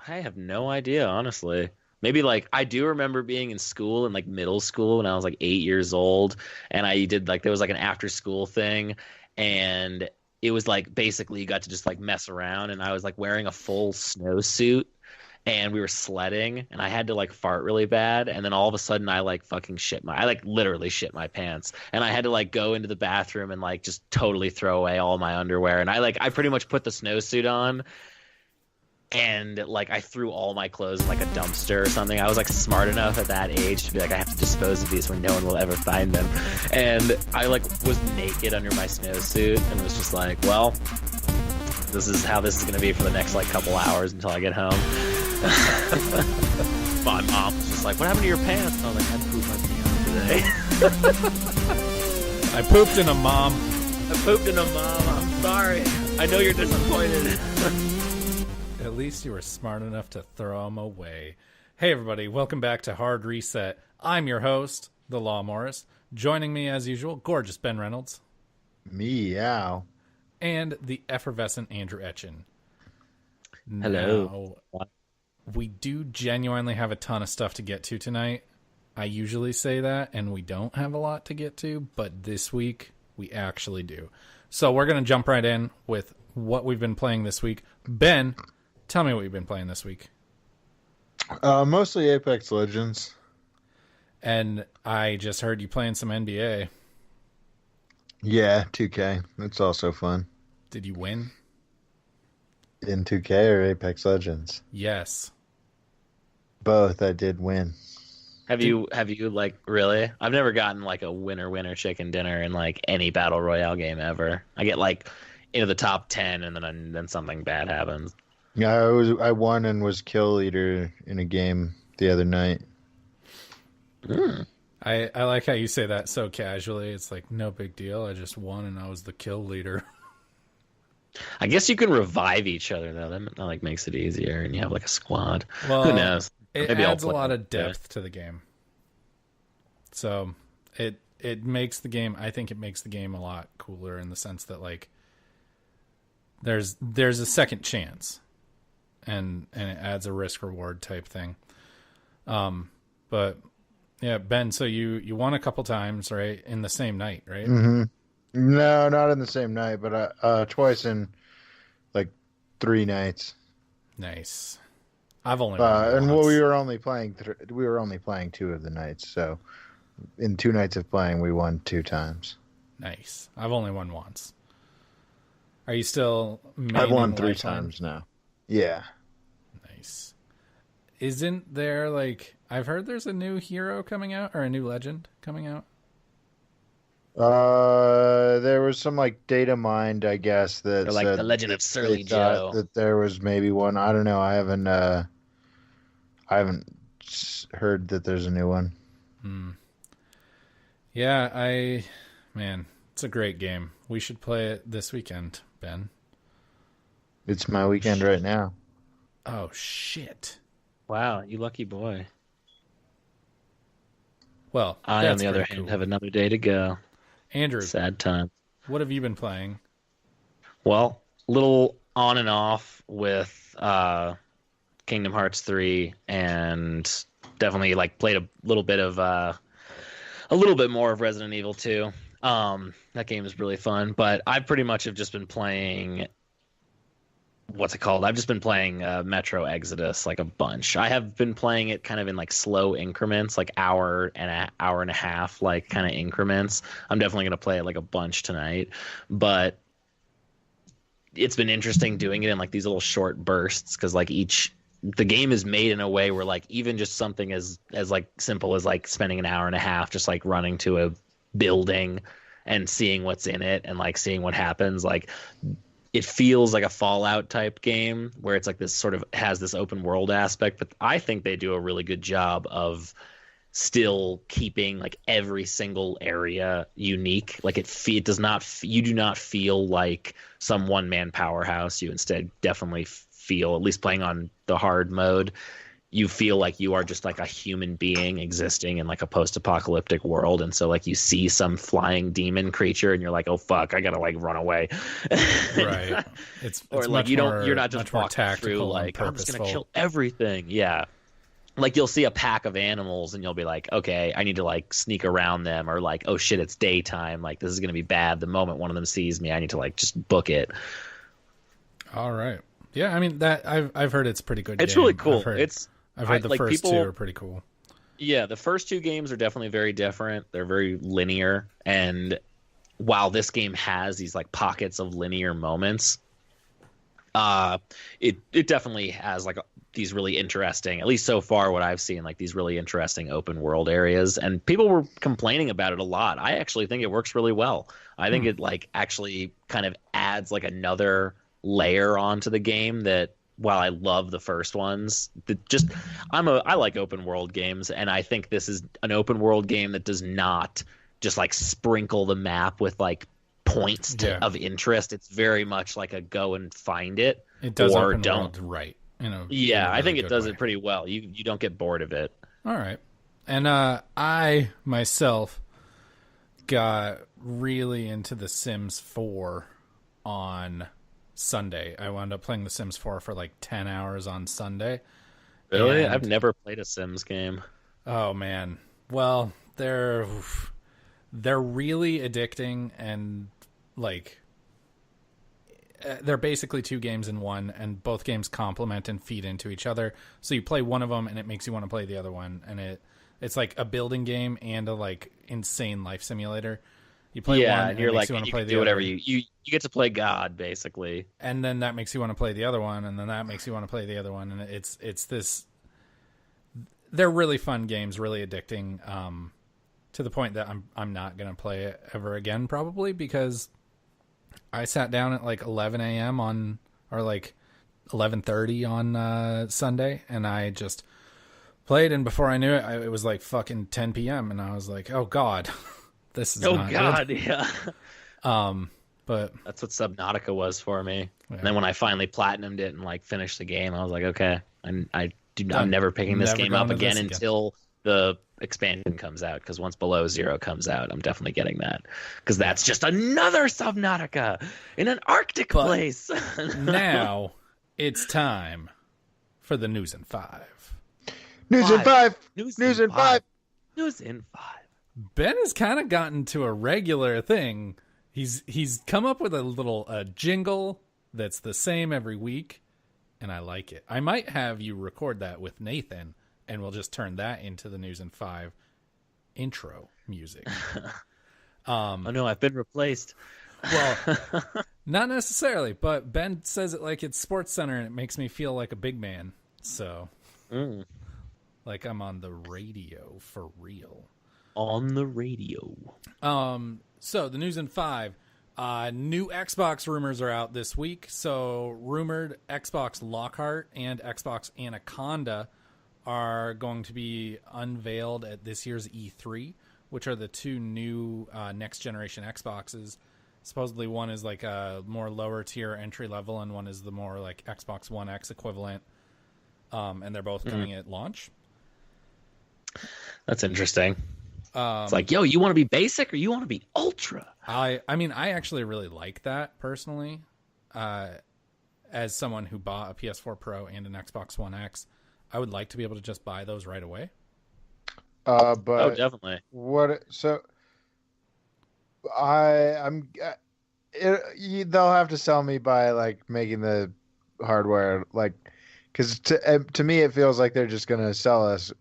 I have no idea, honestly. Maybe like I do remember being in school in like middle school when I was like 8 years old, and I did like there was like an after school thing, and it was like basically you got to just like mess around, and I was like wearing a full snowsuit, and we were sledding, and I had to like fart really bad, and then all of a sudden I like fucking I like literally shit my pants, and I had to like go into the bathroom and like just totally throw away all my underwear, and I pretty much put the snowsuit on and like I threw all my clothes in like a dumpster or something. I was like smart enough at that age to be like I have to dispose of these when no one will ever find them. And I like was naked under my snowsuit and was just like, well, this is how this is gonna be for the next like couple hours until I get home. My mom was just like, what happened to your pants? And I was like, I pooped my pants today. I pooped in a mom. I pooped in a mom. I'm sorry. I know you're disappointed. At least you were smart enough to throw them away. Hey, everybody. Welcome back to Hard Reset. I'm your host, The Law Morris. Joining me, as usual, gorgeous Ben Reynolds. Meow. And the effervescent Andrew Etchin. Hello. Now, we do genuinely have a ton of stuff to get to tonight. I usually say that, and we don't have a lot to get to, but this week, we actually do. So we're going to jump right in with what we've been playing this week. Ben, tell me what you've been playing this week. Mostly Apex Legends. And I just heard you playing some NBA. Yeah, 2K. It's also fun. Did you win? In 2K or Apex Legends? Yes. Both. I did win. Have you like really? I've never gotten like a winner chicken dinner in like any battle royale game ever. I get like into the top 10 and then something bad happens. Yeah, I won and was kill leader in a game the other night. Mm. I like how you say that so casually. It's like no big deal. I just won and I was the kill leader. I guess you can revive each other though. That like makes it easier, and you have like a squad. Well, who knows? It Maybe I'll adds a play lot of it. depth to the game. So it makes the game. I think it makes the game a lot cooler in the sense that like there's a second chance, and it adds a risk reward type thing. But yeah, Ben. So you won a couple times, right? In the same night, right? Mm-hmm. No, not in the same night, but twice in like 3 nights. Nice. I've only won and once. we were only playing 2 of the nights. So in 2 nights of playing, we won 2 times. Nice. I've only won once. Are you still? I've won maining 3 Lifeline? times now. Yeah. Nice. Isn't there like I've heard there's a new hero coming out or a new legend coming out? There was some like data mined, I guess, that Or like said the Legend of Surly they thought Joe. that there was maybe one. I don't know. I haven't heard that there's a new one. Yeah, man, it's a great game. We should play it this weekend, Ben. It's my weekend right now. Oh shit. Wow, you lucky boy. Well, I, on that's the other pretty hand, cool. have another day to go. Andrew, Sad time. what have you been playing? Well, little on and off with Kingdom Hearts 3, and definitely like played a little bit more of Resident Evil 2. That game is really fun, but I pretty much have just been playing what's it called? I've just been playing Metro Exodus like a bunch. I have been playing it kind of in like slow increments, like hour and a half, like kind of increments. I'm definitely gonna play it like a bunch tonight, but it's been interesting doing it in like these little short bursts because like the game is made in a way where like even just something as like simple as like spending an hour and a half just like running to a building and seeing what's in it and like seeing what happens, like it feels like a Fallout type game where it's like this sort of has this open world aspect, but I think they do a really good job of still keeping like every single area unique. Like it does not, you do not feel like some one man powerhouse. You instead definitely feel, at least playing on the hard mode, you feel like you are just like a human being existing in like a post-apocalyptic world, and so like you see some flying demon creature and you're like, oh fuck, I gotta like run away. Right. It's Or like much you're not just much more walking through tactical like and I'm just gonna purposeful. kill everything. Yeah, like you'll see a pack of animals and you'll be like, okay, I need to like sneak around them, or like, oh shit, it's daytime, like this is gonna be bad. The moment one of them sees me, I need to like just book it. All right. Yeah, I mean that I've heard it's a pretty good. It's game. really cool. I've heard the like, first people, two are pretty cool. Yeah, the first two games are definitely very different. They're very linear, and while this game has these like pockets of linear moments, it definitely has like these really interesting, at least so far what I've seen, like these really interesting open world areas. And people were complaining about it a lot. I actually think it works really well. I think it like actually kind of adds like another layer onto the game that, while I love the first ones, I like open world games, and I think this is an open world game that does not just like sprinkle the map with like points of interest. It's very much like a go and find it. It does or open don't. world right. Yeah, I think it does it pretty well. You don't get bored of it. All right. And I myself got really into The Sims 4 on Sunday. I wound up playing The Sims 4 for like 10 hours on Sunday. Really? And, I've never played a Sims game. Oh man. Well, they're really addicting, and like they're basically two games in one, and both games complement and feed into each other. So you play one of them and it makes you want to play the other one, and it's like a building game and a like insane life simulator. You play one and you're it makes like, you want to you play can the do other. whatever you get to play God, basically. And then that makes you want to play the other one, and then that makes you want to play the other one, and it's this. They're really fun games, really addicting, to the point that I'm not gonna play it ever again, probably, because I sat down at like 11 a.m. or like 11:30 on Sunday, and I just played, and before I knew it, it was like fucking 10 p.m. and I was like, oh god, this is not God, good. yeah. But That's what Subnautica was for me. Yeah. And then when I finally platinumed it and like finished the game, I was like, okay, I'm Done. never picking this Never game going up to this again again. until the expansion comes out. Because once Below Zero comes out, I'm definitely getting that. Because that's just another Subnautica in an Arctic place. now it's time for the news in 5. News in 5. News in 5. News in 5. Ben has kind of gotten to a regular thing. He's come up with a little jingle that's the same every week, and I like it. I might have you record that with Nathan, and we'll just turn that into the News in 5 intro music. Oh no, I've been replaced. Well, not necessarily, but Ben says it like it's Sports Center, and it makes me feel like a big man. So, like I'm on the radio for real. On the radio. So the News in 5, new Xbox rumors are out this week. So rumored Xbox Lockhart and Xbox Anaconda are going to be unveiled at this year's E3, which are the two new next generation Xboxes. Supposedly one is like a more lower tier entry level, and one is the more like Xbox One X equivalent. And they're both coming at launch. That's interesting. It's like, yo, you want to be basic or you want to be ultra? I mean, I actually really like that personally. As someone who bought a PS4 Pro and an Xbox One X, I would like to be able to just buy those right away. But Oh, definitely. what? So I'm. They'll have to sell me by like making the hardware like, because to me it feels like they're just gonna sell us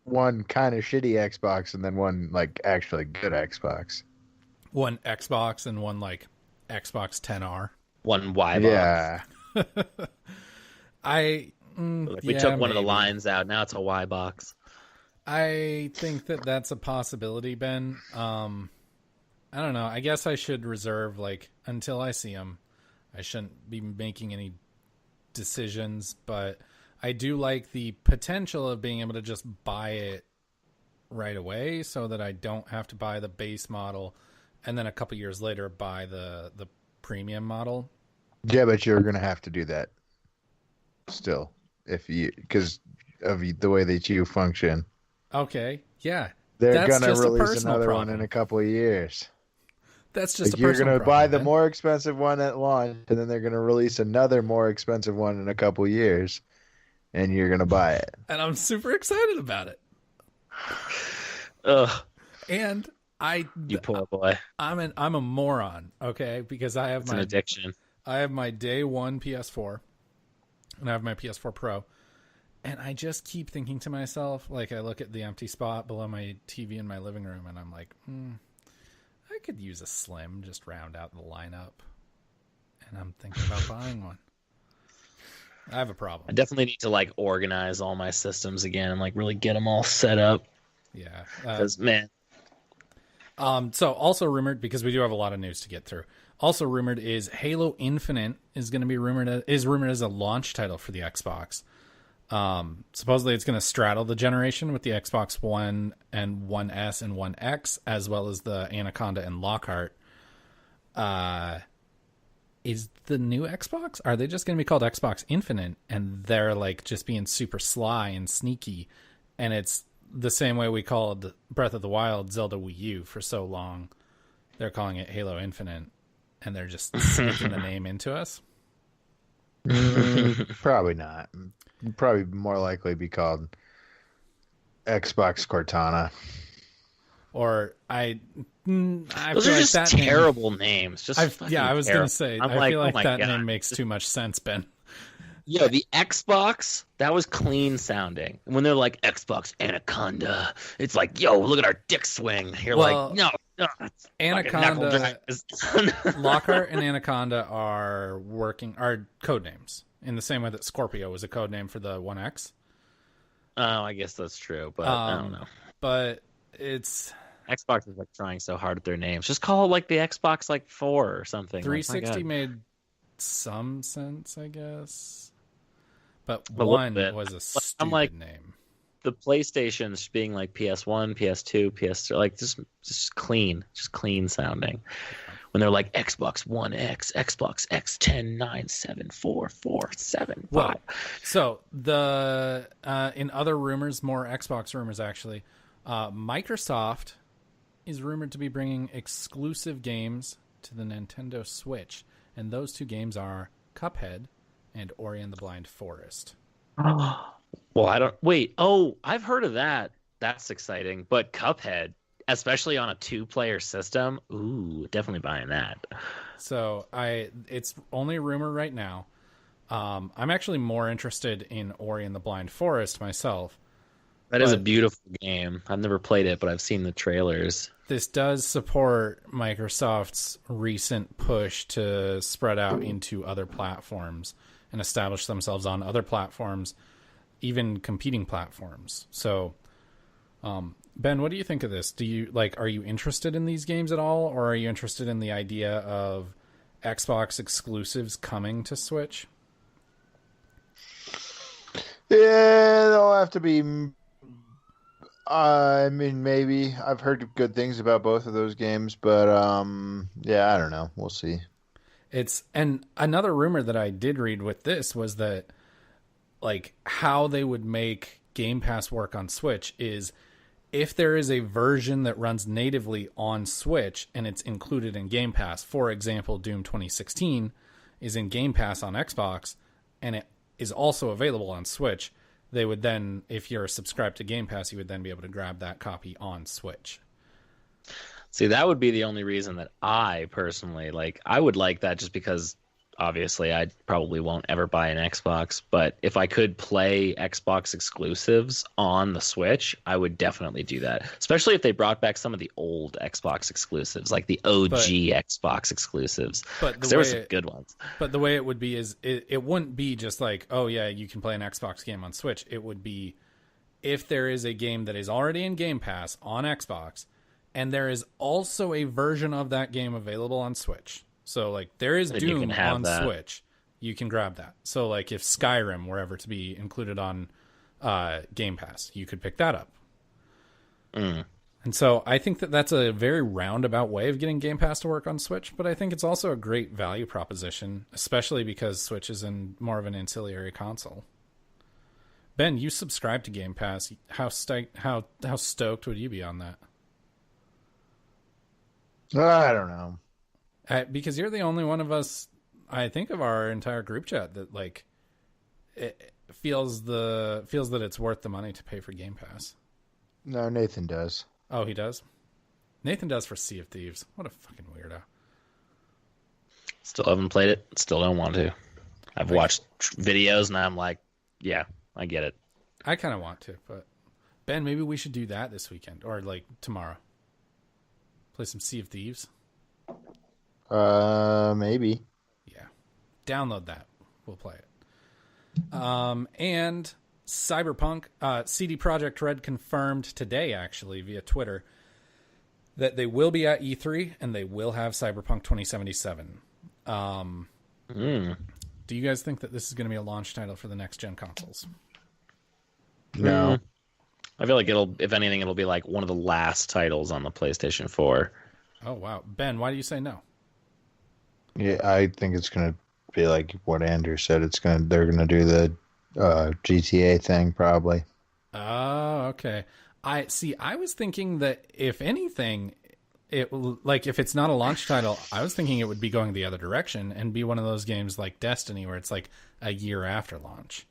one kind of shitty Xbox and then one like actually good Xbox. One Xbox and one like Xbox 10R. One Y box. Yeah. We took one of the lines out. Now it's a Y box. I think that's a possibility, Ben. I don't know. I guess I should reserve like until I see them. I shouldn't be making any decisions, but I do like the potential of being able to just buy it right away so that I don't have to buy the base model and then a couple years later buy the premium model. Yeah, but you're gonna have to do that still because of the way that you function. Okay, yeah. They're That's gonna just a release personal another one problem. in a couple of years. That's just a Like you're personal gonna buy problem, the Ben. more expensive one at launch, and then they're gonna release another more expensive one in a couple of years, and you're gonna buy it. And I'm super excited about it. Ugh, And you poor boy. I'm a moron, okay? Because It's an addiction. I have my day one PS4 and I have my PS4 Pro. And I just keep thinking to myself, like I look at the empty spot below my TV in my living room and I'm like, I could use a Slim, just round out the lineup. And I'm thinking about buying one. I have a problem. I definitely need to like organize all my systems again and like really get them all set up. Yeah. Because man, So also rumored, because we do have a lot of news to get through. Also rumored is Halo Infinite is going to be rumored as a launch title for the Xbox. Supposedly it's going to straddle the generation with the Xbox One and One S and One X, as well as the Anaconda and Lockhart. Is the new Xbox? Are they just going to be called Xbox Infinite? And they're like just being super sly and sneaky. And it's the same way we called Breath of the Wild Zelda Wii U for so long. They're calling it Halo Infinite. And they're just sneaking the name into us. Probably not. Probably more likely be called Xbox Cortana. Or I those feel are like just that terrible names. Just I fucking was terrible. gonna say I'm I like, feel oh like my that God. name makes too much sense, Ben. Yo, the Xbox, that was clean sounding. When they're like Xbox Anaconda, it's like, yo, look at our dick swing. You're Well, like, no, it's Anaconda, Anaconda. Lockhart and Anaconda are code names in the same way that Scorpio was a code name for the One X. Oh, I guess that's true, but I don't know. But it's Xbox is like trying so hard at their names. Just call it like the Xbox like 4 or something. 360 Like, made some sense, I guess. But A little One bit. was a stupid I'm like, name. the PlayStations being like PS1, PS2, PS3, like just clean sounding. When they're like Xbox One X, Xbox X 10, 9, 7, 4, 4, 7, 5. Well, so the in other rumors, more Xbox rumors actually, Microsoft is rumored to be bringing exclusive games to the Nintendo Switch, and those two games are Cuphead and Ori and the Blind Forest. Well, I don't wait. Oh, I've heard of that. That's exciting. But Cuphead, especially on a 2-player system, ooh, definitely buying that. So it's only a rumor right now. I'm actually more interested in Ori and the Blind Forest myself. That is a beautiful game. I've never played it, but I've seen the trailers. This does support Microsoft's recent push to spread out into other platforms and establish themselves on other platforms, even competing platforms. So, Ben, what do you think of this? Are you interested in these games at all, or are you interested in the idea of Xbox exclusives coming to Switch? Yeah, they'll have to be. I mean, maybe. I've heard good things about both of those games, but yeah, I don't know. We'll see. And another rumor that I did read with this was that like how they would make Game Pass work on Switch is if there is a version that runs natively on Switch and it's included in Game Pass. For example, Doom 2016 is in Game Pass on Xbox and it is also available on Switch. They would then, if you're subscribed to Game Pass, you would then be able to grab that copy on Switch. See, that would be the only reason that I personally like. I would like that just because obviously I probably won't ever buy an Xbox, but if I could play Xbox exclusives on the Switch, I would definitely do that. Especially if they brought back some of the old Xbox exclusives, like the OG Xbox exclusives. But there were some good ones. But the way it would be is it wouldn't be just like, oh yeah, you can play an Xbox game on Switch. It would be if there is a game that is already in Game Pass on Xbox, and there is also a version of that game available on Switch. So, like, there is Then Doom on that. Switch. You can grab that. So, like, if Skyrim were ever to be included on Game Pass, you could pick that up. Mm. And so I think that that's a very roundabout way of getting Game Pass to work on Switch, but I think it's also a great value proposition, especially because Switch is more of an ancillary console. Ben, you subscribe to Game Pass. How stoked would you be on that? I don't know. Because you're the only one of us, I think, of our entire group chat that like it feels that it's worth the money to pay for Game Pass. No, Nathan does. Oh, he does? Nathan does for Sea of Thieves. What a fucking weirdo. Still haven't played it. Still don't want to. I've watched videos and I'm like, yeah, I get it. I kind of want to, but Ben, maybe we should do that this weekend or like tomorrow. Play some Sea of Thieves. Maybe. Yeah. Download that. We'll play it. And Cyberpunk, CD Projekt Red confirmed today, actually, via Twitter, that they will be at E3 and they will have Cyberpunk 2077. Do you guys think that this is going to be a launch title for the next gen consoles? No. I feel like if anything, it'll be like one of the last titles on the PlayStation 4. Oh, wow. Ben, why do you say no? Yeah, I think it's gonna be like what Andrew said. They're gonna do the GTA thing probably. Oh, okay. I was thinking that if anything, if it's not a launch title, I was thinking it would be going the other direction and be one of those games like Destiny where it's like a year after launch.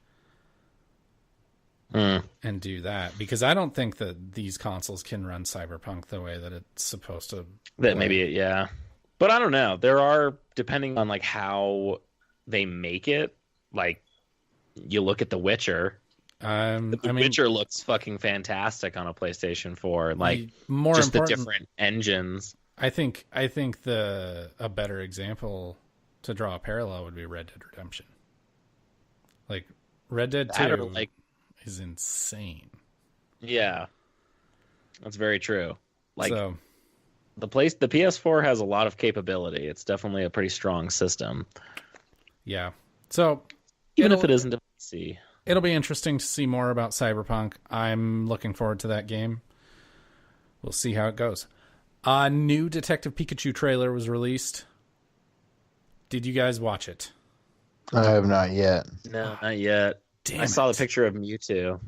And do that, because I don't think that these consoles can run Cyberpunk the way that it's supposed to. That maybe, yeah. But I don't know. There are, depending on like how they make it, like you look at The Witcher. Witcher looks fucking fantastic on a PlayStation 4. Like more just the different engines. I think a better example to draw a parallel would be Red Dead Redemption. Like Red Dead 2 is insane. Yeah. That's very true. Like so, the PS4 has a lot of capability. It's definitely a pretty strong system. Yeah. So even if it isn't a PC. It'll be interesting to see more about Cyberpunk. I'm looking forward to that game. We'll see how it goes. A new Detective Pikachu trailer was released. Did you guys watch it? I have not yet. No, not yet. Damn I saw the picture of Mewtwo.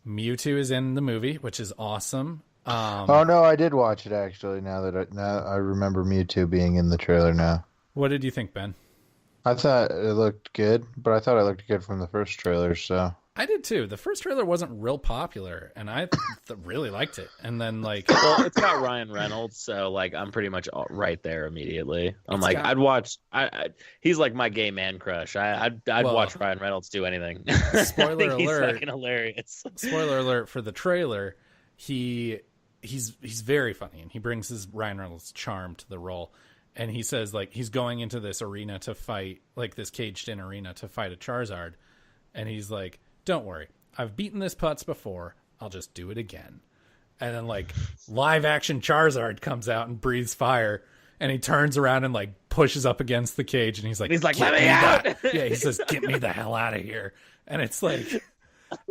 Mewtwo is in the movie, which is awesome. Oh no, I did watch it actually. Now I remember Mewtwo being in the trailer now. What did you think, Ben? I thought it looked good, but I thought it looked good from the first trailer, so. I did too. The first trailer wasn't real popular, and I really liked it. And then, like... Well, it's got Ryan Reynolds, so, like, I'm pretty much right there immediately. I'd watch... he's, like, my gay man crush. I'd watch Ryan Reynolds do anything. Spoiler alert. He's fucking hilarious. Spoiler alert for the trailer. He's very funny, and he brings his Ryan Reynolds charm to the role. And he says, like, he's going into this arena to fight, like, this caged-in arena to fight a Charizard. And he's like, don't worry. I've beaten this putz before. I'll just do it again. And then, like, live-action Charizard comes out and breathes fire. And he turns around and, like, pushes up against the cage. And he's like, let me out! Yeah, he says, get me the hell out of here. And it's like...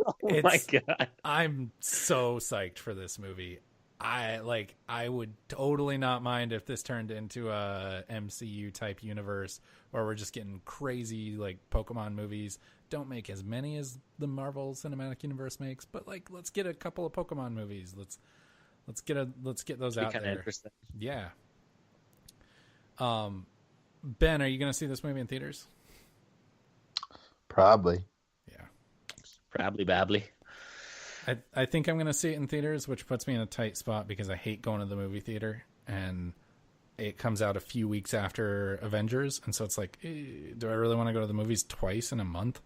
Oh, my God. I'm so psyched for this movie. I would totally not mind if this turned into a MCU type universe where we're just getting crazy like Pokemon movies. Don't make as many as the Marvel Cinematic Universe makes, but like let's get a couple of Pokemon movies. Let's get those out there. Interesting. Yeah. Ben, are you going to see this movie in theaters? Probably. Yeah. Probably babbly. I think I'm going to see it in theaters, which puts me in a tight spot because I hate going to the movie theater, and it comes out a few weeks after Avengers, and so it's like, do I really want to go to the movies twice in a month?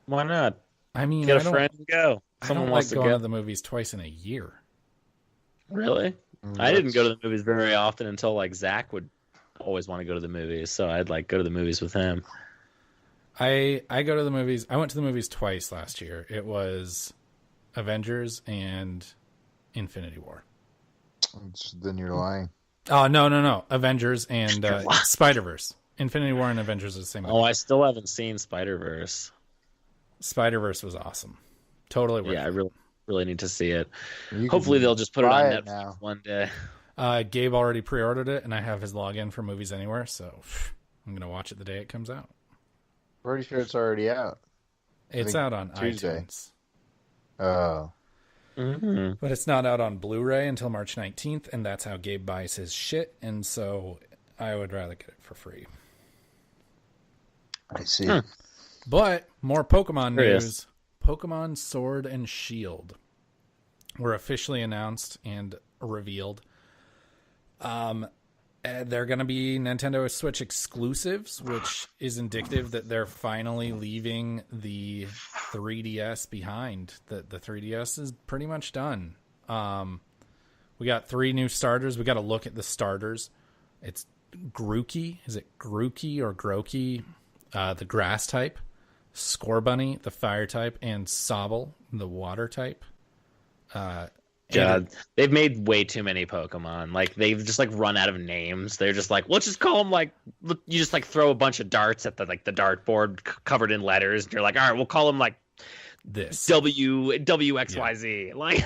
Why not? I mean, get a friend and go. Someone wants to go to the movies twice in a year. Really? I didn't go to the movies very often until like Zach would always want to go to the movies, so I'd like go to the movies with him. I go to the movies. I went to the movies twice last year. It was Avengers and Infinity War. Then you're lying. Oh, no. Avengers and Spider-Verse. Infinity War and Avengers are the same movie. Oh, I still haven't seen Spider-Verse. Spider-Verse was awesome. Totally worth it. I really need to see it. Hopefully they'll just put it on Netflix one day. Gabe already pre-ordered it, and I have his login for Movies Anywhere, so I'm going to watch it the day it comes out. Pretty sure it's already out. It's out on Tuesday. iTunes. Oh. Mm-hmm. But it's not out on Blu-ray until March 19th, and that's how Gabe buys his shit, and so I would rather get it for free. I see. But more Pokemon Curious. news. Pokemon Sword and Shield were officially announced and revealed. They're going to be Nintendo Switch exclusives, which is indicative that they're finally leaving the 3DS behind. The 3DS is pretty much done. We got 3 new starters. We got to look at the starters. It's Grookey. Is it Grookey or Groki? The grass type. Scorbunny, the fire type. And Sobble, the water type. God, they've made way too many Pokemon. Like they've just like run out of names. They're just like, let's just call them like you just like throw a bunch of darts at the dartboard covered in letters, and you're like, all right, we'll call them like this WXYZ. Like,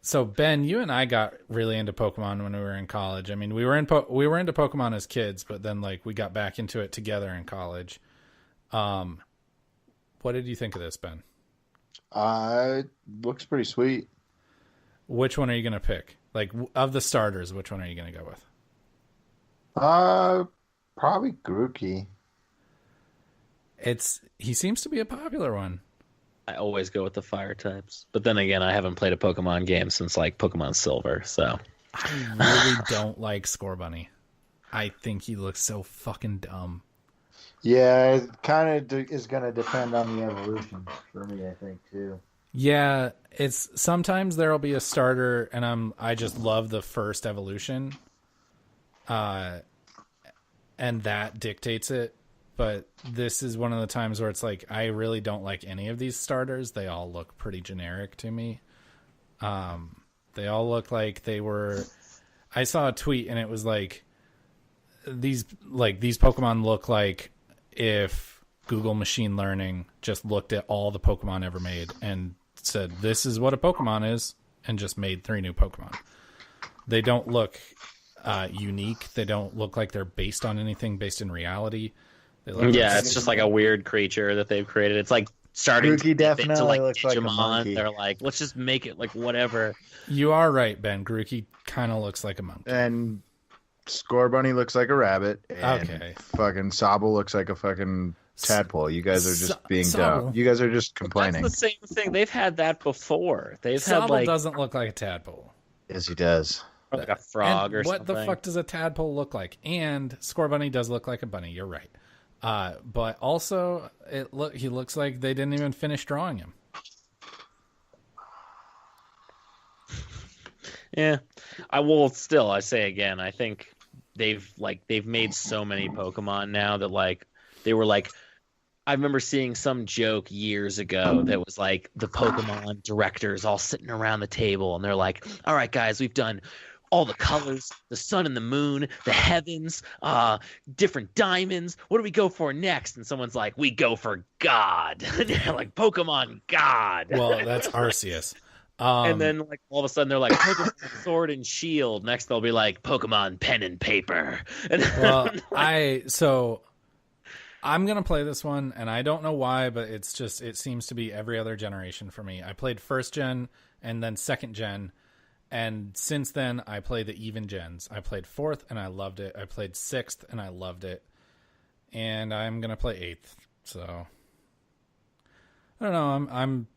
so Ben, you and I got really into Pokemon when we were in college. I mean, we were into Pokemon as kids, but then like we got back into it together in college. What did you think of this, Ben? It looks pretty sweet. Which one are you going to pick? Like, of the starters, which one are you going to go with? Probably Grookey. He seems to be a popular one. I always go with the fire types, but then again, I haven't played a Pokemon game since like Pokemon Silver, so I really don't like Scorbunny. I think he looks so fucking dumb. Yeah, it kind of is going to depend on the evolution for me, I think, too. Yeah, it's sometimes there'll be a starter, and I just love the first evolution, and that dictates it. But this is one of the times where it's like I really don't like any of these starters. They all look pretty generic to me. They all look like they were. I saw a tweet, and it was like these Pokemon look like if Google machine learning just looked at all the Pokemon ever made and said, this is what a Pokemon is, and just made 3 new Pokemon. They don't look unique. They don't look like they're based on anything based in reality. It's just like a weird creature that they've created. It's like starting Grookey to definitely into like looks like a Digimon. monkey. They're like, let's just make it like whatever. You are right, Ben. Grookey kind of looks like a monkey. And Scorbunny looks like a rabbit. And Okay. fucking Sobble looks like a fucking tadpole. You guys are just being Sobble. dumb. You guys are just complaining. That's the same thing. They've had that before. They've Sobble had like doesn't look like a tadpole. Yes, he does. a frog And or what something. the fuck does a tadpole look like? And Scorbunny does look like a bunny. You're right. But also, he looks like they didn't even finish drawing him. Yeah, I say again, I think they've made so many Pokemon now that like they were like, I remember seeing some joke years ago that was like the Pokemon directors all sitting around the table and they're like, all right guys, we've done all the colors, the sun and the moon, the heavens, different diamonds. What do we go for next? And someone's like, we go for God. And they're like, Pokemon God. Well, that's Arceus. And then like all of a sudden they're like Pokemon Sword and Shield. Next they'll be like Pokemon Pen and Paper. And well, I'm gonna play this one, and I don't know why, but it seems to be every other generation for me. I played first gen and then second gen, and since then I play the even gens. I played fourth and I loved it. I played sixth and I loved it, and I'm gonna play eighth. So I don't know. I'm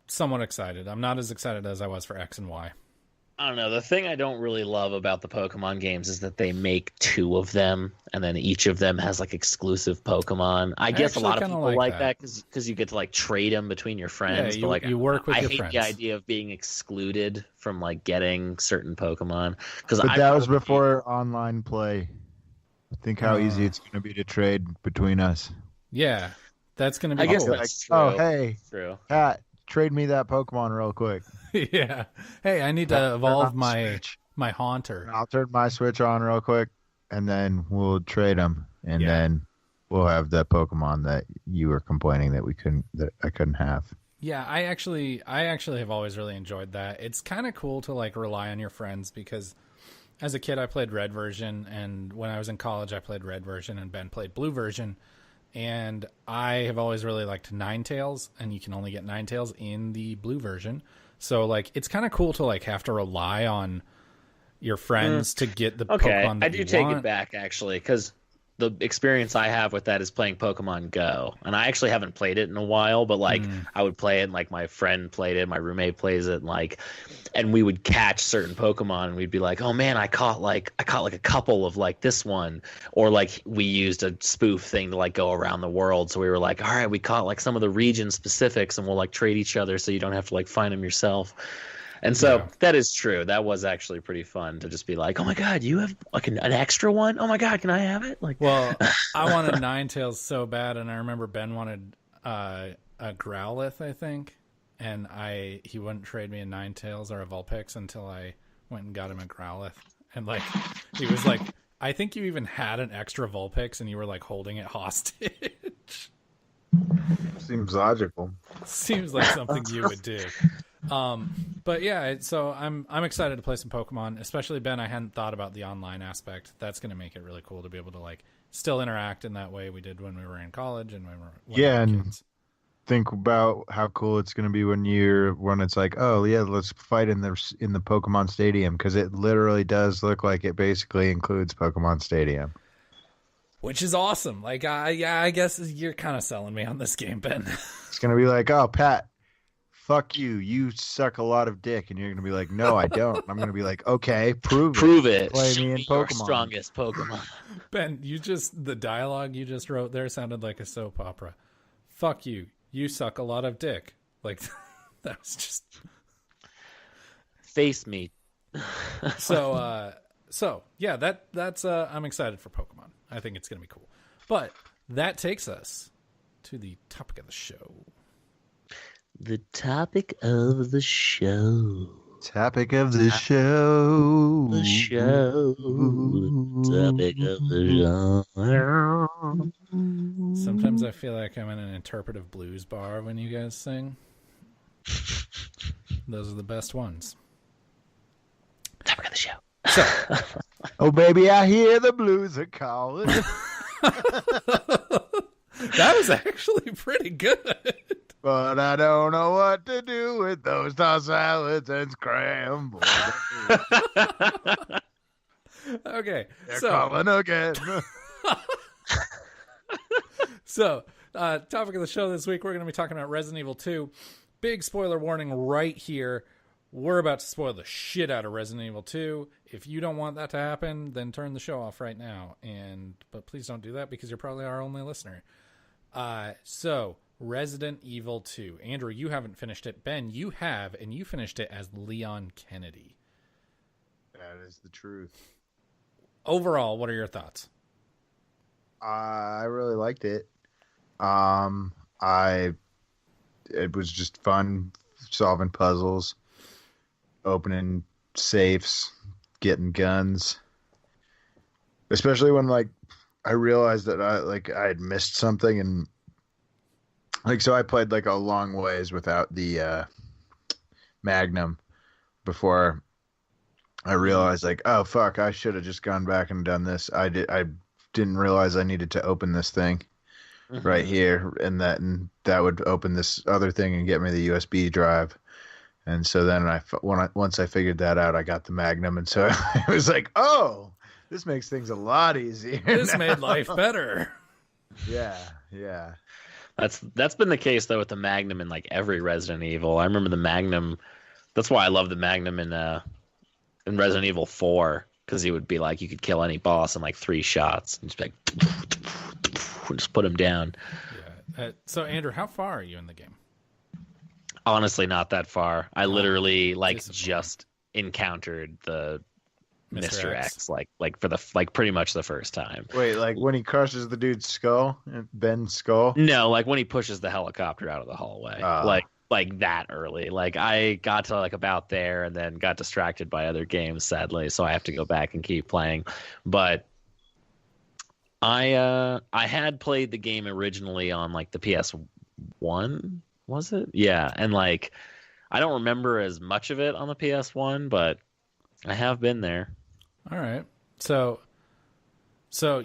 somewhat excited. I'm not as excited as I was for X and Y. I don't know. The thing I don't really love about the Pokemon games is that they make 2 of them, and then each of them has like exclusive Pokemon. I guess a lot of people like that because you get to like trade them between your friends. Yeah, but like you work with I your hate friends. the idea of being excluded from like getting certain Pokemon. But that was before online play. Think how easy it's going to be to trade between us. Yeah, that's going to be I guess cool. that's true. Oh, hey, True. Cat, trade me that Pokemon real quick. Yeah. Hey, I need to evolve Turn on the my Switch. Haunter. I'll turn my Switch on real quick, and then we'll trade them, and Yeah. then we'll have that Pokemon that you were complaining that I couldn't have. Yeah, I actually have always really enjoyed that. It's kind of cool to like rely on your friends because as a kid I played red version, and when I was in college I played red version and Ben played blue version. And I have always really liked Ninetales, and you can only get Ninetales in the blue version. So like it's kind of cool to like have to rely on your friends to get the Pokemon that I do you take want. it back actually, because the experience I have with that is playing Pokemon Go, and I actually haven't played it in a while. But like, I would play it, and like my friend played it, my roommate plays it, and like, and we would catch certain Pokemon, and we'd be like, "Oh man, I caught like a couple of like this one," or like we used a spoof thing to like go around the world. So we were like, "All right, we caught like some of the region specifics, and we'll like trade each other, so you don't have to like find them yourself." And so that is true. That was actually pretty fun to just be like, "Oh my god, you have like an extra one? Oh my god, can I have it?" Like, well, I wanted Ninetales so bad, and I remember Ben wanted a Growlithe, I think, and he wouldn't trade me a Ninetales or a Vulpix until I went and got him a Growlithe, and like he was like, "I think you even had an extra Vulpix, and you were like holding it hostage." Seems logical. Seems like something you would do. But yeah, so I'm excited to play some Pokemon, especially Ben. I hadn't thought about the online aspect. That's going to make it really cool to be able to like still interact in that way we did when we were in college and when we were and kids. Think about how cool it's going to be when it's like, oh yeah, let's fight in the Pokemon Stadium, because it literally does look like it basically includes Pokemon Stadium. Which is awesome. Like, I guess you're kind of selling me on this game, Ben. It's going to be like, oh, Pat, fuck you. You suck a lot of dick. And you're going to be like, no, I don't. I'm going to be like, okay, prove it. Play Show me in me your Pokemon. strongest Pokemon. Ben, the dialogue you just wrote there sounded like a soap opera. Fuck you. You suck a lot of dick. Like, that was just... Face me. So yeah, that's I'm excited for Pokemon. I think it's going to be cool. But that takes us to the topic of the show. The topic of the show. Topic of the show. The show. The topic of the show. Sometimes I feel like I'm in an interpretive blues bar when you guys sing. Those are the best ones. Topic of the show. So, oh baby, I hear the blues are calling. that was actually pretty good. But I don't know what to do with those tossed salads and scrambled. Okay, They're calling again. So, topic of the show this week, we're going to be talking about Resident Evil 2. Big spoiler warning right here. We're about to spoil the shit out of Resident Evil 2. If you don't want that to happen, then turn the show off right now. But please don't do that, because you're probably our only listener. So, Resident Evil 2. Andrew, you haven't finished it. Ben, you have, and you finished it as Leon Kennedy. That is the truth. Overall, what are your thoughts? I really liked it. It was just fun solving puzzles, opening safes, getting guns. Especially when like I realized that I had missed something, and like so I played like a long ways without the Magnum before I realized like, oh fuck, I should have just gone back and done this. I didn't realize I needed to open this thing right here, and that would open this other thing and get me the USB drive. And so then once I figured that out, I got the Magnum, and so it was like, oh, this makes things a lot easier. This made life better. Yeah. That's been the case though with the Magnum in like every Resident Evil. I remember the Magnum. That's why I love the Magnum in Resident Evil 4, because he would be like, you could kill any boss in like 3 shots and just be like, just put him down. Yeah. So Andrew, how far are you in the game? Honestly, not that far. I literally just encountered the Mr. X like for the pretty much the first time. Wait, like when he crushes the dude's skull, Ben's skull? No, like when he pushes the helicopter out of the hallway. Like that early. Like I got to like about there and then got distracted by other games, sadly, so I have to go back and keep playing. But I had played the game originally on like the PS1, was it? Yeah, and like I don't remember as much of it on the PS1, but I have been there. All right. So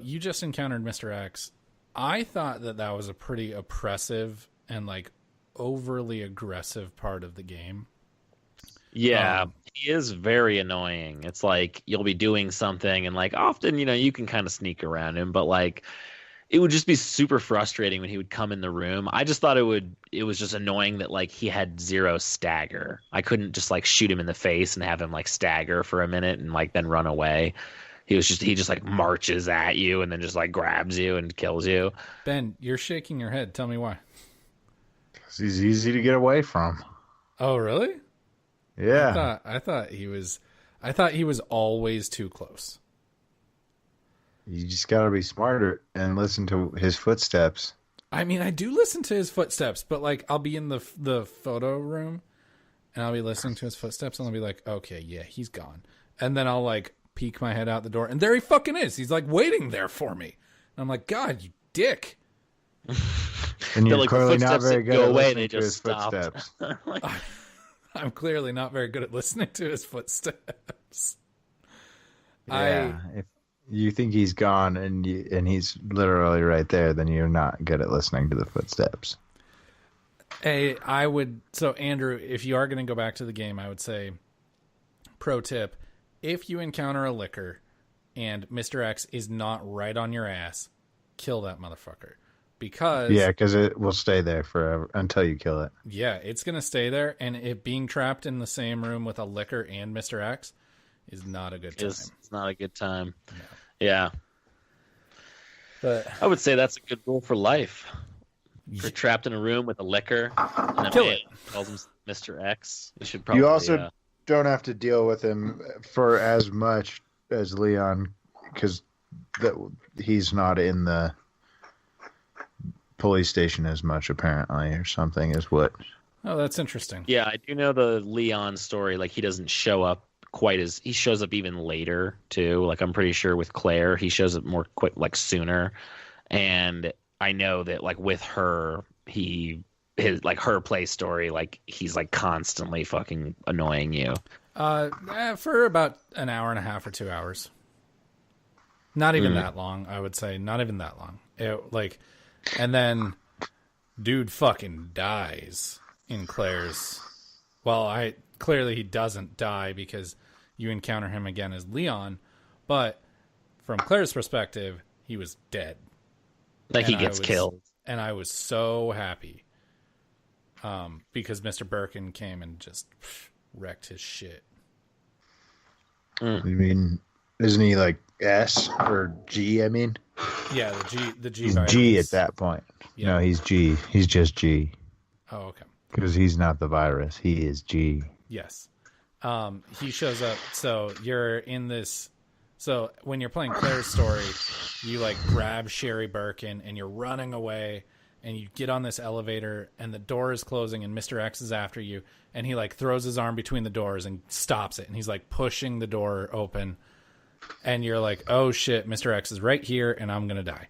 you just encountered Mr. X. I thought that was a pretty oppressive and like overly aggressive part of the game. Yeah, he is very annoying. It's like you'll be doing something and like often, you can kind of sneak around him, but like it would just be super frustrating when he would come in the room. I just thought it was just annoying that like he had zero stagger. I couldn't just like shoot him in the face and have him like stagger for a minute and like then run away. He just like marches at you and then just like grabs you and kills you. Ben, you're shaking your head. Tell me why. 'Cause he's easy to get away from. Oh, really? Yeah. I thought he was always too close. You just got to be smarter and listen to his footsteps. I mean, I do listen to his footsteps, but like I'll be in the photo room and I'll be listening to his footsteps and I'll be like, okay, yeah, he's gone. And then I'll like peek my head out the door and there he fucking is. He's like waiting there for me. And I'm like, God, you dick. And you're like, clearly the not footsteps very that good go at away, listening they to just his stopped. footsteps. Like, I'm clearly not very good at listening to his footsteps. Yeah. If you think he's gone and he's literally right there, then you're not good at listening to the footsteps. So Andrew, if you are going to go back to the game, I would say, pro tip, if you encounter a licker and Mr. X is not right on your ass, kill that motherfucker. Because it will stay there forever until you kill it. Yeah, it's going to stay there, and it being trapped in the same room with a licker and Mr. X is not a good time. it's not a good time. No. Yeah. But I would say that's a good rule for life. If you're trapped in a room with a liquor and a Kill man it. calls him Mr. X, you should probably. You also don't have to deal with him for as much as Leon, because he's not in the police station as much, apparently, or something is what. Oh, that's interesting. Yeah, I do know the Leon story. Like, he doesn't show up he shows up even later, too. Like, I'm pretty sure with Claire, he shows up more quick, like, sooner. And I know that, like, with her, her play story, like, he's, like, constantly fucking annoying you. For about an hour and a half or 2 hours. Not even that long, I would say. Not even that long. And then dude fucking dies in Claire's. Well, clearly he doesn't die because you encounter him again as Leon, but from Claire's perspective, he was dead. Like, he gets killed. And I was so happy. Because Mr. Birkin came and just wrecked his shit. You mean, isn't he like S or G, I mean? Yeah, the G He's virus. G at that point. Yeah. No, he's G. He's just G. Oh, okay. Because he's not the virus. He is G. Yes. He shows up. So you're in this. So when you're playing Claire's story, you like grab Sherry Birkin and you're running away and you get on this elevator and the door is closing and Mr. X is after you and he like throws his arm between the doors and stops it and he's like pushing the door open and you're like, oh shit, Mr. X is right here and I'm going to die.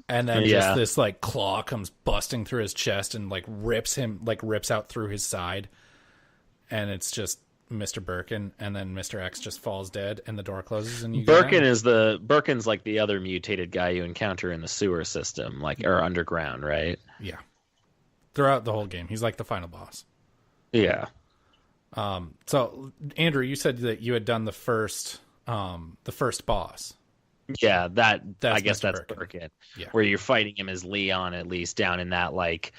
And then just this like claw comes busting through his chest and like rips out through his side. And it's just Mr. Birkin, and then Mr. X just falls dead, and the door closes, and you. Birkin's like the other mutated guy you encounter in the sewer system, like or underground, right? Yeah. Throughout the whole game, he's like the final boss. Yeah. So Andrew, you said that you had done the first boss. Yeah, that's Mr. Birkin. Yeah. Where you're fighting him as Leon, at least down in that like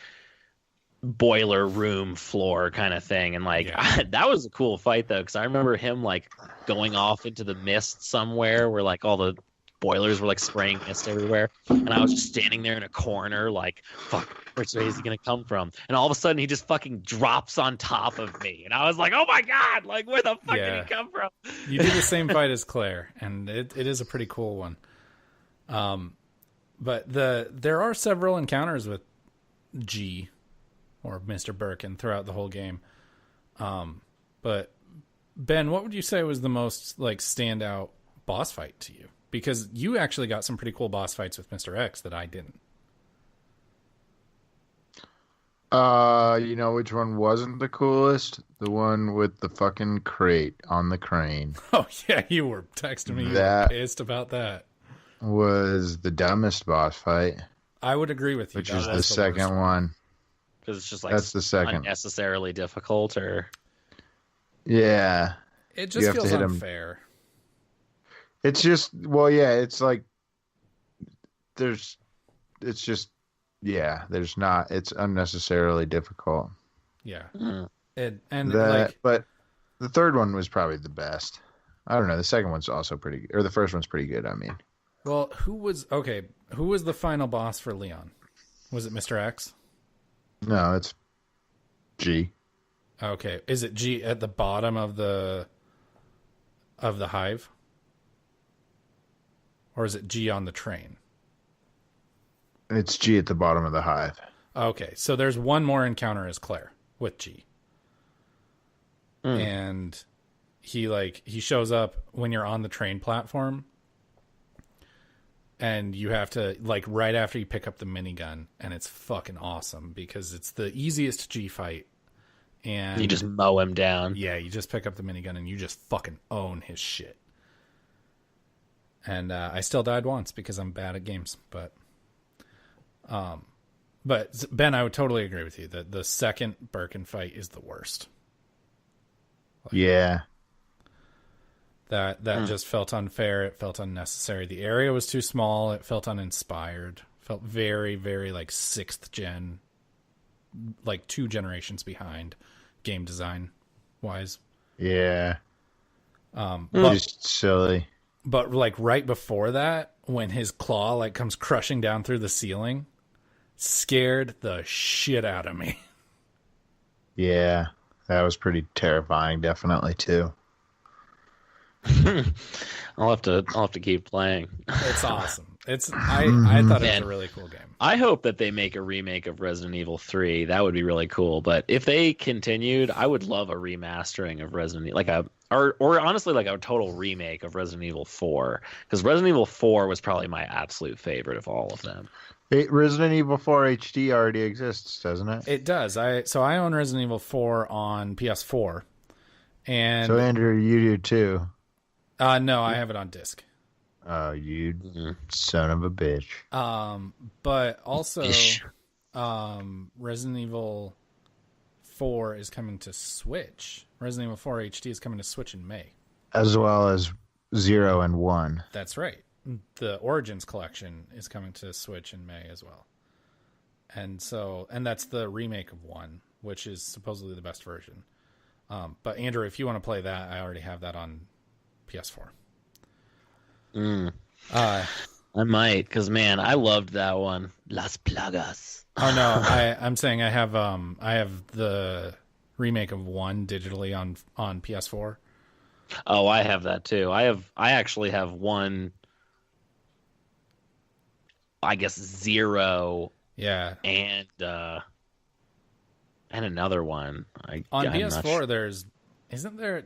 boiler room floor kind of thing, and like that was a cool fight though, because I remember him like going off into the mist somewhere where like all the boilers were like spraying mist everywhere, and I was just standing there in a corner like, fuck, which way is he gonna come from? And all of a sudden he just fucking drops on top of me, and I was like, oh my god, like where the fuck did he come from? You did the same fight as Claire, and it is a pretty cool one. But there are several encounters with G or Mr. Birkin throughout the whole game. But Ben, what would you say was the most like standout boss fight to you? Because you actually got some pretty cool boss fights with Mr. X that I didn't. You know which one wasn't the coolest? The one with the fucking crate on the crane. Oh yeah, you were texting me. You were pissed about that. Was the dumbest boss fight. I would agree with you. which That is was the second worst one. Because it's just like That's the second. unnecessarily difficult, or Yeah, It you just have to feels hit 'em. unfair. It's just well, yeah. It's like there's. It's just yeah. There's not. It's unnecessarily difficult. Yeah. Mm. But the third one was probably the best. I don't know. The second one's also pretty, or the first one's pretty good. I mean, well, who was the final boss for Leon? Was it Mr. X? no, it's G. Okay. Is it G at the bottom of the hive? Or is it G on the train? It's G at the bottom of the hive. Okay. So there's one more encounter as Claire with G. And he shows up when you're on the train platform, and you have to, like, right after you pick up the minigun, and it's fucking awesome because it's the easiest G fight. And you just mow him down. yeah, you just pick up the minigun and you just fucking own his shit. And I still died once because I'm bad at games, but Ben, I would totally agree with you that the second Birkin fight is the worst. Yeah. That just felt unfair. It felt unnecessary. The area was too small. It felt uninspired. Felt very, very like 6th gen, like 2 generations behind game design wise. Yeah. But, Just silly. but like right before that, when his claw like comes crushing down through the ceiling, scared the shit out of me. Yeah. That was pretty terrifying, definitely too. I'll have to keep playing. It's awesome. I thought it was a really cool game. I hope that they make a remake of Resident Evil 3. That would be really cool. But if they continued, I would love a remastering of Resident Evil, or honestly like a total remake of Resident Evil 4, because Resident Evil 4 was probably my absolute favorite of all of them. Resident Evil 4 HD already exists, doesn't it? It does. I own Resident Evil 4 on PS4, and So Andrew, you do too. no, I have it on disc. Oh, you son of a bitch. But also, Ish. Resident Evil 4 is coming to Switch. Resident Evil 4 HD is coming to Switch in May. As well as 0 and 1. That's right. The Origins collection is coming to Switch in May as well. And that's the remake of 1, which is supposedly the best version. But Andrew, if you want to play that, I already have that on PS4. I might, because man, I loved that one. Las Plagas. Oh no, I'm saying I have the remake of 1 digitally on PS4. Oh, I have that too. I actually have one. I guess 0. Yeah. And another one. On I'm not PS4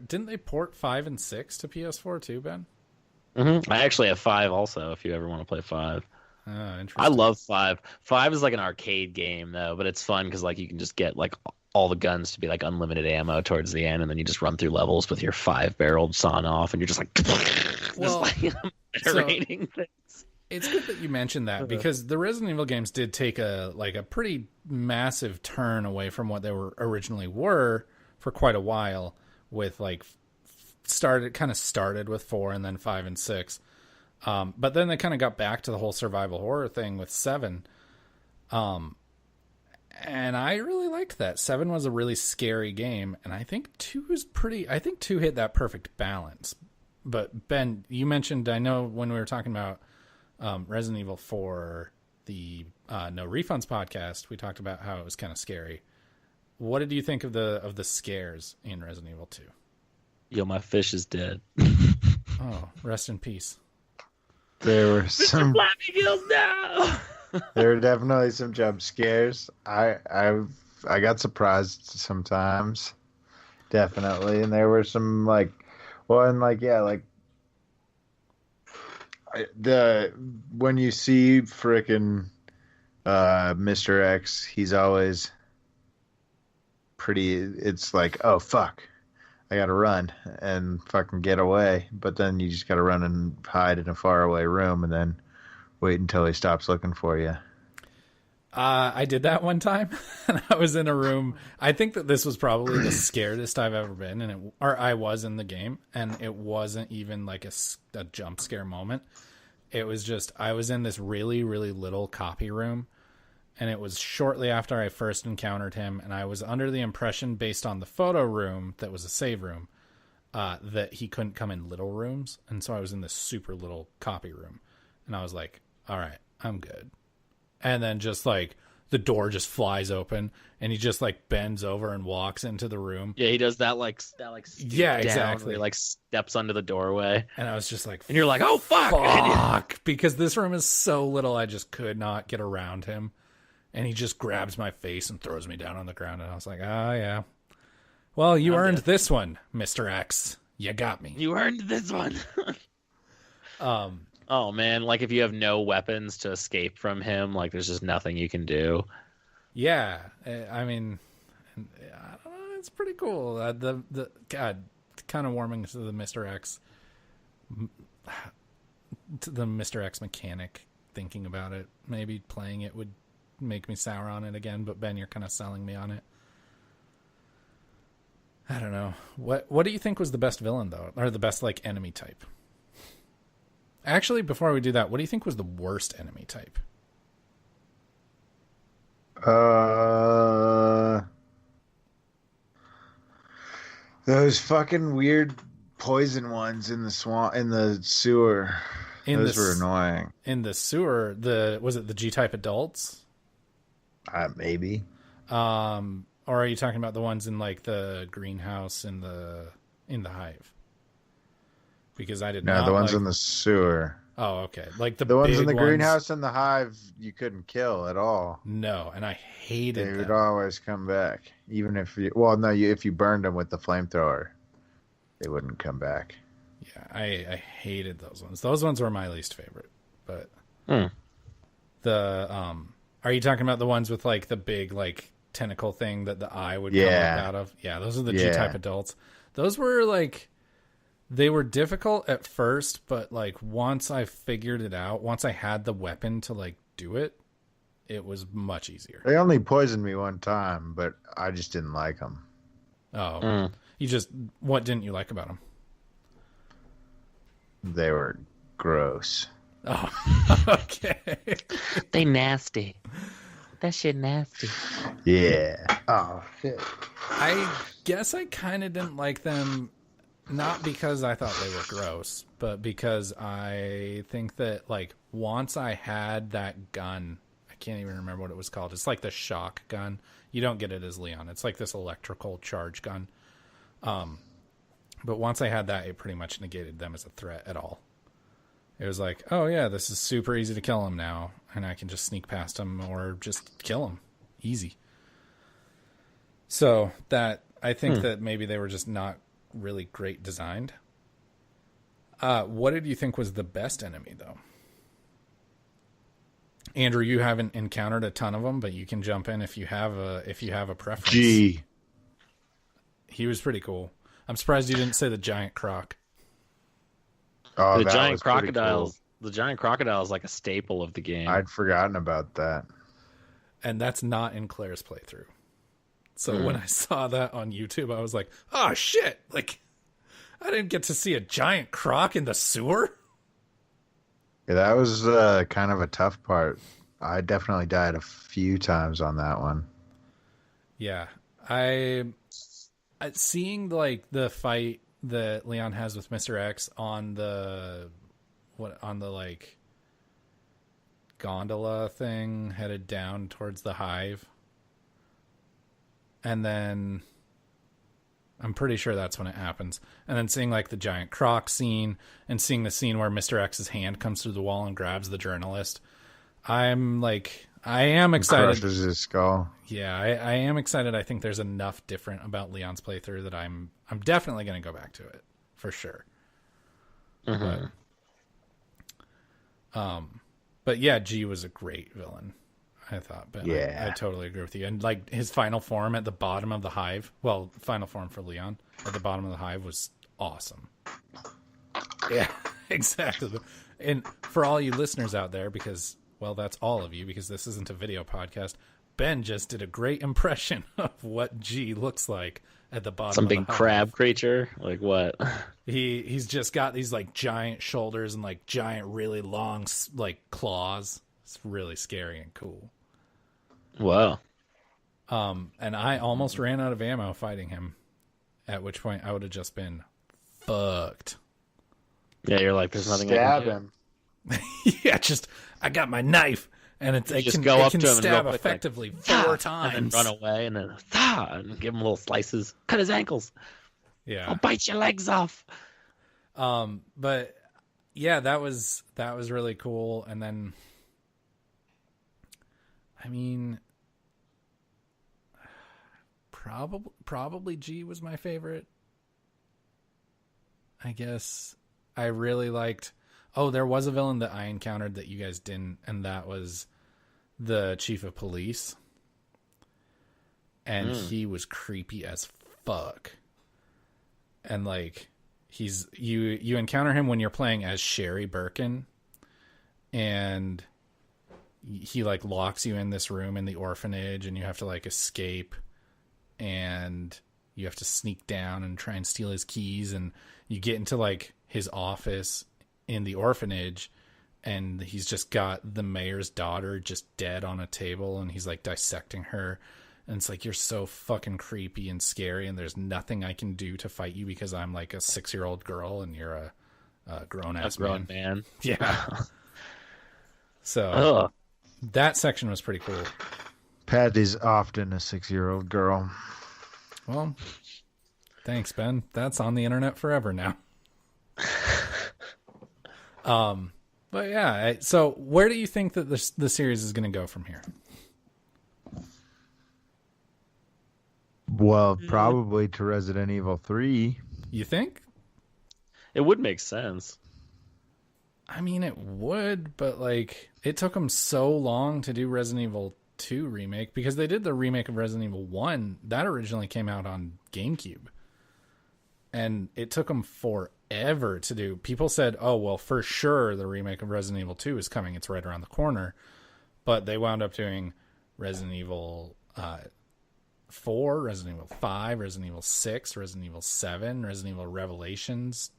didn't they port 5 and 6 to PS4 too, Ben? Mm-hmm. I actually have 5 also, if you ever want to play 5. Oh, interesting. I love 5. 5 is like an arcade game though, but it's fun because like you can just get like all the guns to be like unlimited ammo towards the end, and then you just run through levels with your 5-barreled sawn off, and you're just like, Well, just like iterating things. It's good that you mentioned that because the Resident Evil games did take a pretty massive turn away from what they were originally were for quite a while, with like started with 4 and then 5 and 6. But then they kind of got back to the whole survival horror thing with 7. And I really liked that. 7 was a really scary game, and I think 2 hit that perfect balance. But Ben, you mentioned, I know when we were talking about Resident Evil 4, the No Refunds podcast, we talked about how it was kind of scary. What did you think of the scares in Resident Evil 2? Yo, my fish is dead. Oh, rest in peace. There were some Flappy Gills now. there were definitely some jump scares. I got surprised sometimes. Definitely. And there were some when you see frickin' Mr. X, he's always pretty, it's like, oh fuck, I gotta run and fucking get away, but then you just gotta run and hide in a faraway room and then wait until he stops looking for you. I did that one time, and I was in a room. I think that this was probably the scariest I've ever been, or I was in the game, and it wasn't even like a jump scare moment. It was just I was in this really, really little copy room, and it was shortly after I first encountered him, and I was under the impression, based on the photo room that was a save room, that he couldn't come in little rooms, and so I was in this super little copy room, and I was like, all right, I'm good. And then just like the door just flies open and he just like bends over and walks into the room. Yeah, he does that like yeah, down, exactly. where he like steps under the doorway. And I was just like, and you're like, oh fuck, because this room is so little, I just could not get around him. And he just grabs my face and throws me down on the ground. And I was like, oh yeah, well, you earned this one, Mr. X. You got me. You earned this one. Oh man, like if you have no weapons to escape from him, like there's just nothing you can do. Yeah, I mean, I don't know, it's pretty cool. The God, kind of warming to the Mr. X, to the Mr. X mechanic. Thinking about it, maybe playing it would make me sour on it again. But Ben, you're kind of selling me on it. I don't know. What do you think was the best villain though, or the best like enemy type? Actually, before we do that, what do you think was the worst enemy type? Those fucking weird poison ones in the swamp, in the sewer. Those were annoying. In the sewer, was it the G-type adults? Maybe. Or are you talking about the ones in like the greenhouse in the hive? Because I did not. No, the ones in the sewer. Oh, okay. Like the ones big in the greenhouse and the hive, you couldn't kill at all. No, and I hated them. They would always come back, even if you. Well, no, if you burned them with the flamethrower, they wouldn't come back. Yeah, I hated those ones. Those ones were my least favorite. But are you talking about the ones with like the big like tentacle thing that the eye would come up out of? Yeah, those are the G-type adults. Those were like. They were difficult at first, but like once I figured it out, once I had the weapon to like do it, it was much easier. They only poisoned me one time, but I just didn't like them. Oh, what didn't you like about them? They were gross. Oh, okay. They nasty. That shit nasty. Yeah. Oh, shit. I guess I kind of didn't like them. Not because I thought they were gross, but because I think that, like, once I had that gun, I can't even remember what it was called. It's like the shock gun. You don't get it as Leon. It's like this electrical charge gun. But once I had that, it pretty much negated them as a threat at all. It was like, oh, yeah, this is super easy to kill them now, and I can just sneak past them or just kill them. Easy. So I think that maybe they were just not really great designed. What did you think was the best enemy though? Andrew, you haven't encountered a ton of them, but you can jump in if you have a preference. G. He was pretty cool. I'm surprised you didn't say the giant croc. Oh, the giant crocodiles. Cool. The giant crocodile is like a staple of the game. I'd forgotten about that. And that's not in Claire's playthrough. So when I saw that on YouTube, I was like, oh, shit. Like, I didn't get to see a giant croc in the sewer. Yeah, that was kind of a tough part. I definitely died a few times on that one. Yeah. Seeing, like, the fight that Leon has with Mr. X on the like, gondola thing headed down towards the hive. And then I'm pretty sure that's when it happens. And then seeing like the giant croc scene and seeing the scene where Mr. X's hand comes through the wall and grabs the journalist. I am excited. Crushes his skull. Yeah, I am excited. I think there's enough different about Leon's playthrough that I'm definitely going to go back to it for sure. Mm-hmm. But yeah, G was a great villain. I thought, but yeah. I totally agree with you. And like his final form at the bottom of the hive, well, final form for Leon at the bottom of the hive was awesome. Yeah, exactly. And for all you listeners out there, because well, that's all of you because this isn't a video podcast. Ben just did a great impression of what G looks like at the bottom Some of the big hive. crab creature? Like what? He's just got these like giant shoulders and like giant, really long like claws. It's really scary and cool. Whoa. And I almost ran out of ammo fighting him, at which point I would have just been fucked. Yeah, you're like, there's nothing Stab I can him. Yeah, just I got my knife, and it just can, go it up can to him and stab real quick, like, effectively "Ah," 4 and times. then run away, and then and give him little slices. Cut his ankles. Yeah. I'll bite your legs off. But yeah, that was really cool. And then, I mean, probably G was my favorite. I guess I really liked. Oh, there was a villain that I encountered that you guys didn't, and that was the chief of police. And he was creepy as fuck. And like you encounter him when you're playing as Sherry Birkin, and he like locks you in this room in the orphanage, and you have to like escape, and you have to sneak down and try and steal his keys, and you get into like his office in the orphanage, and he's just got the mayor's daughter just dead on a table, and he's like dissecting her. And it's like, you're so fucking creepy and scary, and there's nothing I can do to fight you because I'm like a 6-year-old girl and you're a grown-ass man. Yeah. So that section was pretty cool. Patty's often a 6-year-old girl. Well, thanks, Ben. That's on the internet forever now. But yeah, so where do you think that the series is going to go from here? Well, probably to Resident Evil 3. You think? It would make sense. I mean, it would, but like, it took them so long to do Resident Evil 2 remake because they did the remake of Resident Evil 1 that originally came out on GameCube, and it took them forever to do. People said, "Oh, well, for sure the remake of Resident Evil 2 is coming; it's right around the corner," but they wound up doing Resident Evil 4, Resident Evil 5, Resident Evil 6, Resident Evil 7, Resident Evil Revelations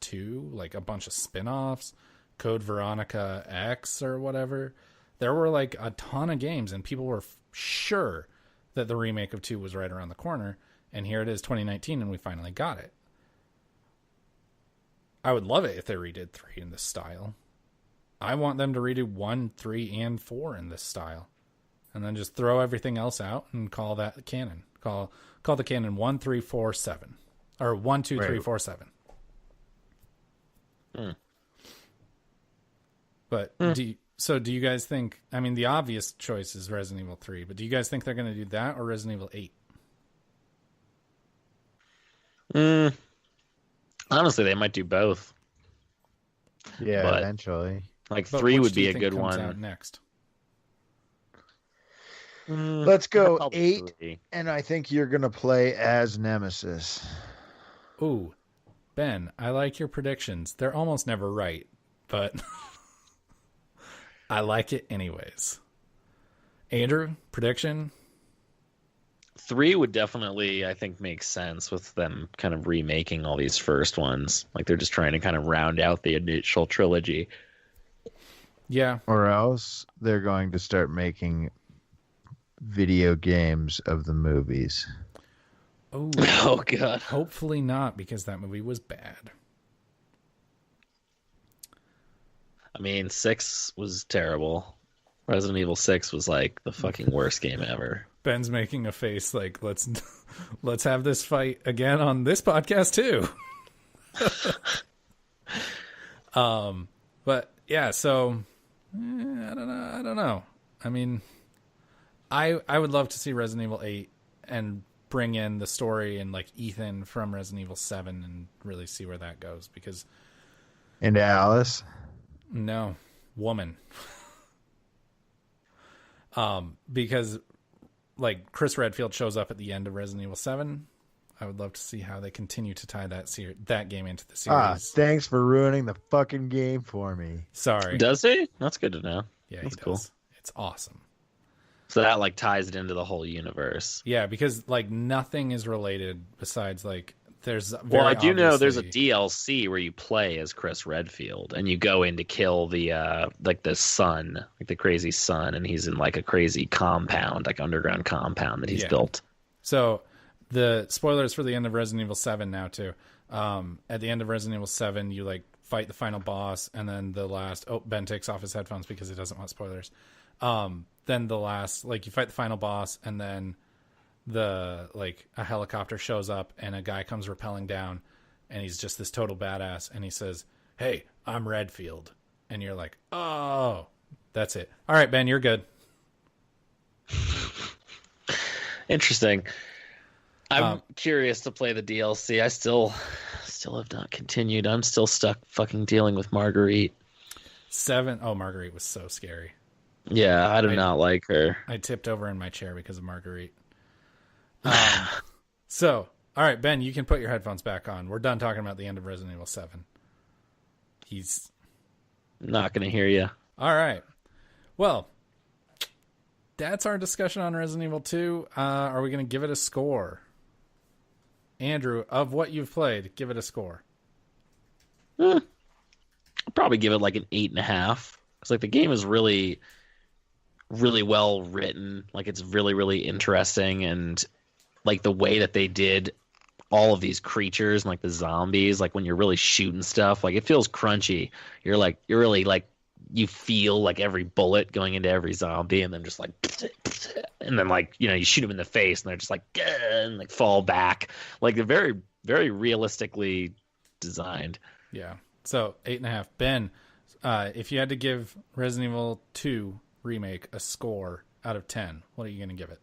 2, like a bunch of spin-offs, Code Veronica X or whatever. There were like a ton of games, and people were sure that the remake of 2 was right around the corner, and here it is 2019, and we finally got it. I would love it if they redid 3 in this style. I want them to redo 1, 3, and 4 in this style. And then just throw everything else out and call that canon. Call the canon 1, 3, 4, 7. Or 1, 2, 3, 4, 7. But do you guys think, I mean, the obvious choice is Resident Evil 3, but do you guys think they're going to do that or Resident Evil 8? Honestly, they might do both. Yeah, But- eventually. Like But 3 which would do you be a think good comes one. out next? Let's go Probably 8, 3. and I think you're going to play as Nemesis. Ooh, Ben, I like your predictions. They're almost never right, but I like it anyways. Andrew, prediction? 3 would definitely, I think, make sense with them kind of remaking all these first ones. Like they're just trying to kind of round out the initial trilogy. Yeah. Or else they're going to start making video games of the movies. Ooh, Oh god. hopefully not, because that movie was bad. I mean, 6 was terrible. Resident Evil 6 was like the fucking worst game ever. Ben's making a face like let's have this fight again on this podcast too. But yeah, so I don't know. I mean, I would love to see Resident Evil 8 and bring in the story and like Ethan from Resident Evil 7 and really see where that goes, because And Alice. no, woman. Because like Chris Redfield shows up at the end of Resident Evil 7. I would love to see how they continue to tie that game into the Ah, series. thanks for ruining the fucking game for me. Sorry. Does he? That's good to know. Yeah, That's he cool. does. It's awesome. So that like ties it into the whole universe. Yeah, because like nothing is related besides like there's Well, I do know there's a obviously- DLC where you play as Chris Redfield and you go in to kill the like the sun, like the crazy sun, and he's in like a crazy compound, like underground compound that he's built. So the spoilers for the end of Resident Evil 7 now too. At the end of Resident Evil 7, you like fight the final boss, and then the last. Oh, Ben takes off his headphones because he doesn't want spoilers. Then the last, like you fight the final boss, and then the like a helicopter shows up and a guy comes rappelling down, and he's just this total badass, and he says, "Hey, I'm Redfield," and you're like, "Oh, that's it." All right, Ben, you're good. Interesting. I'm curious to play the DLC. I still have not continued. I'm still stuck fucking dealing with Marguerite. 7. Oh, Marguerite was so scary. Yeah, I do not like her. I tipped over in my chair because of Marguerite. So, all right, Ben, you can put your headphones back on. We're done talking about the end of Resident Evil 7. He's not going to hear you. All right. Well, that's our discussion on Resident Evil 2. Are we going to give it a score? Andrew, of what you've played, give it a score. I'll probably give it like an 8.5. Because like the game is really, really well written. Like it's really, really interesting, and like the way that they did all of these creatures and like the zombies, like when you're really shooting stuff, like it feels crunchy. You're really like you feel like every bullet going into every zombie, and then just like, and then like you shoot them in the face, and they're just like and like fall back. Like they're very, very realistically designed. Yeah. So 8.5. Ben, if you had to give Resident Evil 2 remake a score out of 10, what are you going to give it?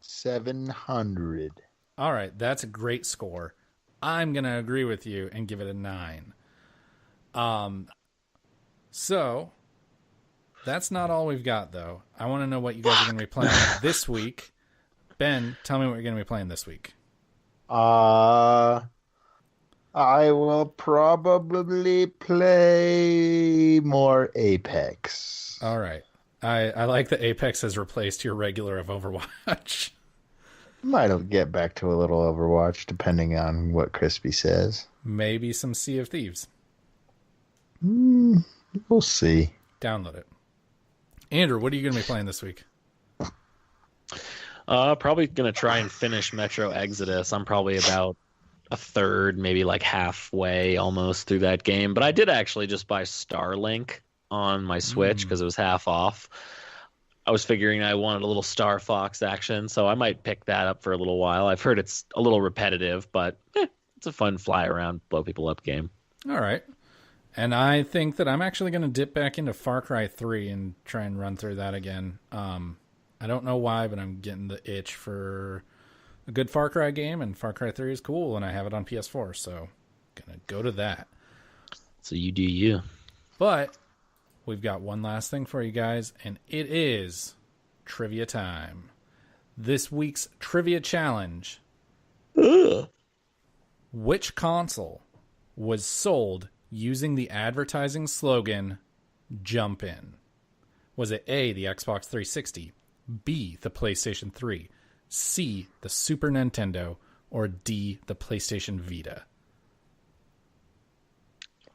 700. All right, that's a great score. I'm going to agree with you and give it a 9. So that's not all we've got, though. I want to know what you guys are going to be playing this week. Ben, tell me what you're going to be playing this week. I will probably play more Apex. All right. I like that Apex has replaced your regular of Overwatch. Might get back to a little Overwatch, depending on what Crispy says. Maybe some Sea of Thieves. We'll see. Download it. Andrew, what are you going to be playing this week? Probably going to try and finish Metro Exodus. I'm probably about a third, maybe like halfway almost through that game. But I did actually just buy Starlink on my Switch because it was half off. I was figuring I wanted a little Star Fox action, so I might pick that up for a little while. I've heard it's a little repetitive, but it's a fun fly around, blow people up game. All right. And I think that I'm actually going to dip back into Far Cry 3 and try and run through that again. I don't know why, but I'm getting the itch for a good Far Cry game, and Far Cry 3 is cool, and I have it on PS4, so going to go to that. So you do you. But we've got one last thing for you guys, and it is trivia time. This week's trivia challenge. Ugh. Which console was sold using the advertising slogan, "Jump In"? Was it A, the Xbox 360, B, the PlayStation 3, C, the Super Nintendo, or D, the PlayStation Vita?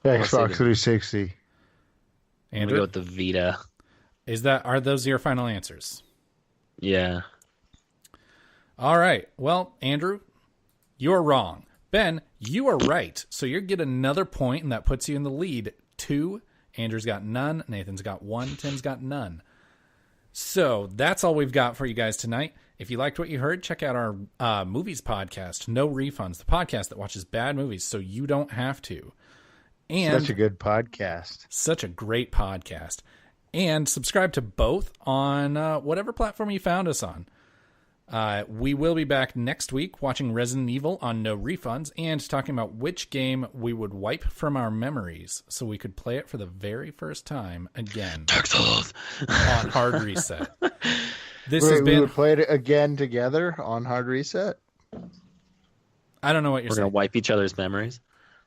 Xbox 360. I'm going to Andrew, go with the Vita. are those your final answers? Yeah. All right. Well, Andrew, you're wrong. Ben, you are right. So you get another point, and that puts you in the lead. 2. Andrew's got none. Nathan's got 1. Tim's got none. So that's all we've got for you guys tonight. If you liked what you heard, check out our movies podcast, No Refunds, the podcast that watches bad movies so you don't have to. And Such a good podcast. Such a great podcast. And subscribe to both on whatever platform you found us on. We will be back next week watching Resident Evil on No Refunds and talking about which game we would wipe from our memories so we could play it for the very first time again. Dark Souls. On hard reset. This We has been... would play it again together on hard reset? I don't know what you're We're saying. going to wipe each other's memories.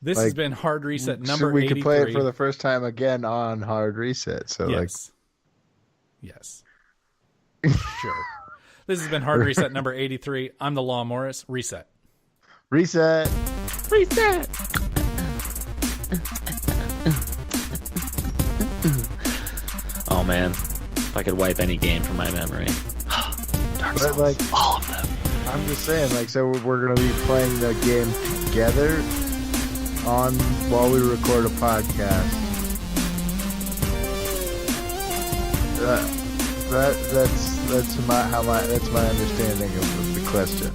This has been Hard Reset number we 83. could play it for the first time again on Hard Reset. So yes. Sure. This has been Hard Reset number 83. I'm the Law Morris. Reset. Reset. Oh man, if I could wipe any game from my memory. Dark Souls, all of them. I'm just saying, like, so we're gonna be playing the game together while we record a podcast. That's my understanding of the question.